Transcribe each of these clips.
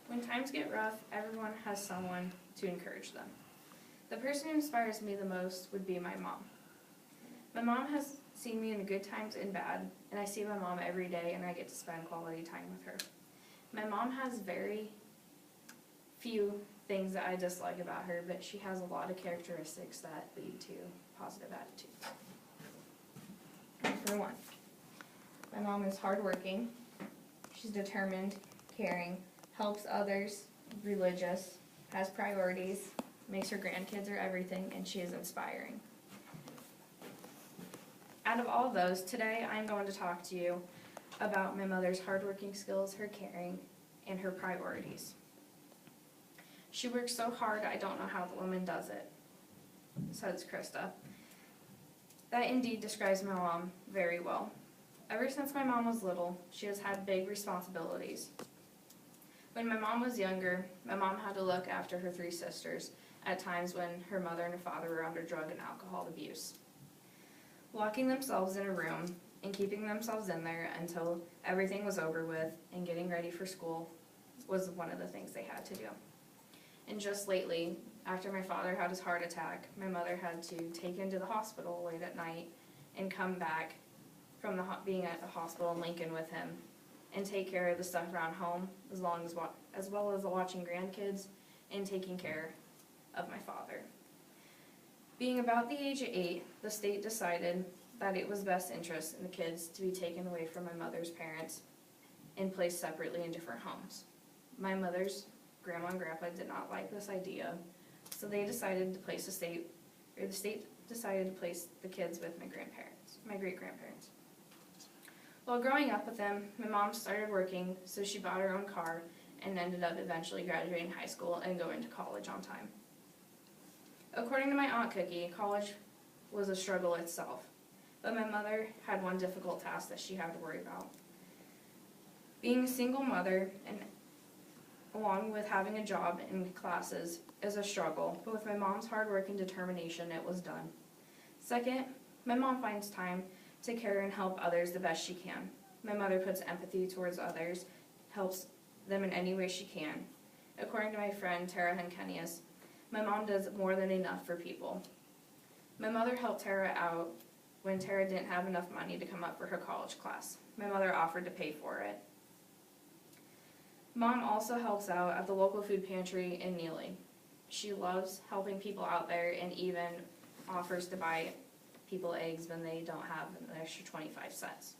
When times get rough, everyone has someone to encourage them. The person who inspires me the most would be my mom. My mom has seen me in good times and bad, and I see my mom every day and I get to spend quality time with her. My mom has very few things that I dislike about her, but she has a lot of characteristics that lead to positive attitudes. For one, my mom is hardworking, she's determined, caring, helps others, religious, has priorities, makes her grandkids her everything, and she is inspiring. Out of all those, today I'm going to talk to you about my mother's hardworking skills, her caring, and her priorities. She works so hard, I don't know how the woman does it, says Krista. That indeed describes my mom very well. Ever since my mom was little, she has had big responsibilities. When my mom was younger, my mom had to look after her 3 sisters at times when her mother and her father were under drug and alcohol abuse. Locking themselves in a room and keeping themselves in there until everything was over with and getting ready for school was one of the things they had to do. And just lately, after my father had his heart attack, my mother had to take him to the hospital late at night and come back from being at the hospital in Lincoln with him and take care of the stuff around home, as well as watching grandkids and taking care of my father. Being about the age of 8, the state decided that it was best interest in the kids to be taken away from my mother's parents and placed separately in different homes. My mother's grandma and grandpa did not like this idea, so they decided to place the state decided to place the kids with my great-grandparents. While growing up with them, my mom started working, so she bought her own car and ended up eventually graduating high school and going to college on time. According to my Aunt Cookie, college was a struggle itself, but my mother had one difficult task that she had to worry about. Being a single mother, and along with having a job and classes, is a struggle, but with my mom's hard work and determination, it was done. Second, my mom finds time to care and help others the best she can. My mother puts empathy towards others, helps them in any way she can. According to my friend Tara Henkenius, my mom does more than enough for people. My mother helped Tara out when Tara didn't have enough money to come up for her college class. My mother offered to pay for it. Mom also helps out at the local food pantry in Neely. She loves helping people out there and even offers to buy people eggs when they don't have an extra 25 cents.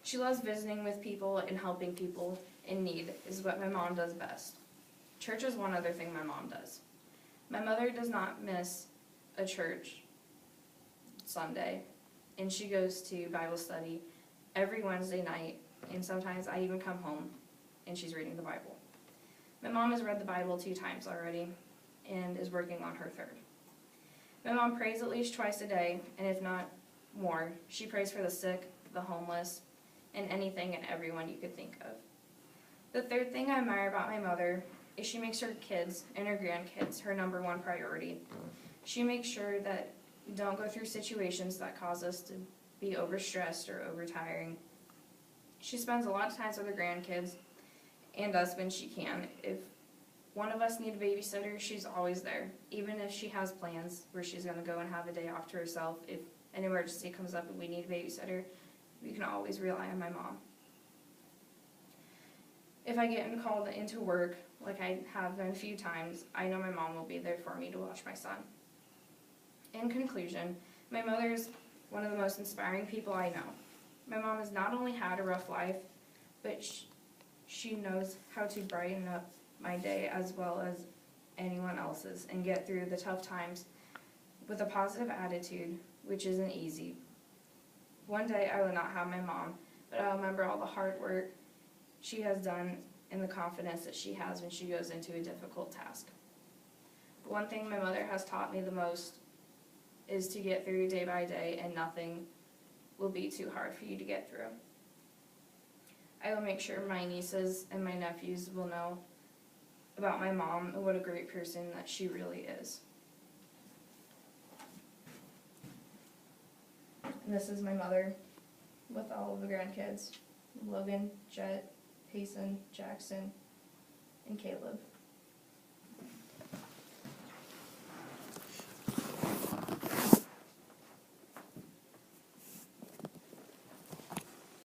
She loves visiting with people and helping people in need is what my mom does best. Church is one other thing my mom does. My mother does not miss a church Sunday, and she goes to Bible study every Wednesday night, and sometimes I even come home and she's reading the Bible. My mom has read the Bible 2 times already and is working on her 3rd. My mom prays at least twice a day, and if not more, she prays for the sick, the homeless, and anything and everyone you could think of. The 3rd thing I admire about my mother is she makes her kids and her grandkids her #1 priority. She makes sure that we don't go through situations that cause us to be overstressed or overtiring. She spends a lot of time with her grandkids and us when she can. If one of us need a babysitter, she's always there. Even if she has plans where she's going to go and have a day off to herself, if an emergency comes up and we need a babysitter, we can always rely on my mom. If I get called into work, like I have been a few times, I know my mom will be there for me to watch my son. In conclusion, my mother is one of the most inspiring people I know. My mom has not only had a rough life, but she knows how to brighten up my day as well as anyone else's and get through the tough times with a positive attitude, which isn't easy. One day I will not have my mom, but I'll remember all the hard work she has done and the confidence that she has when she goes into a difficult task. One thing my mother has taught me the most is to get through day by day, and nothing will be too hard for you to get through. I will make sure my nieces and my nephews will know about my mom and what a great person that she really is. And this is my mother with all of the grandkids: Logan, Jet, Payson, Jackson, and Caleb.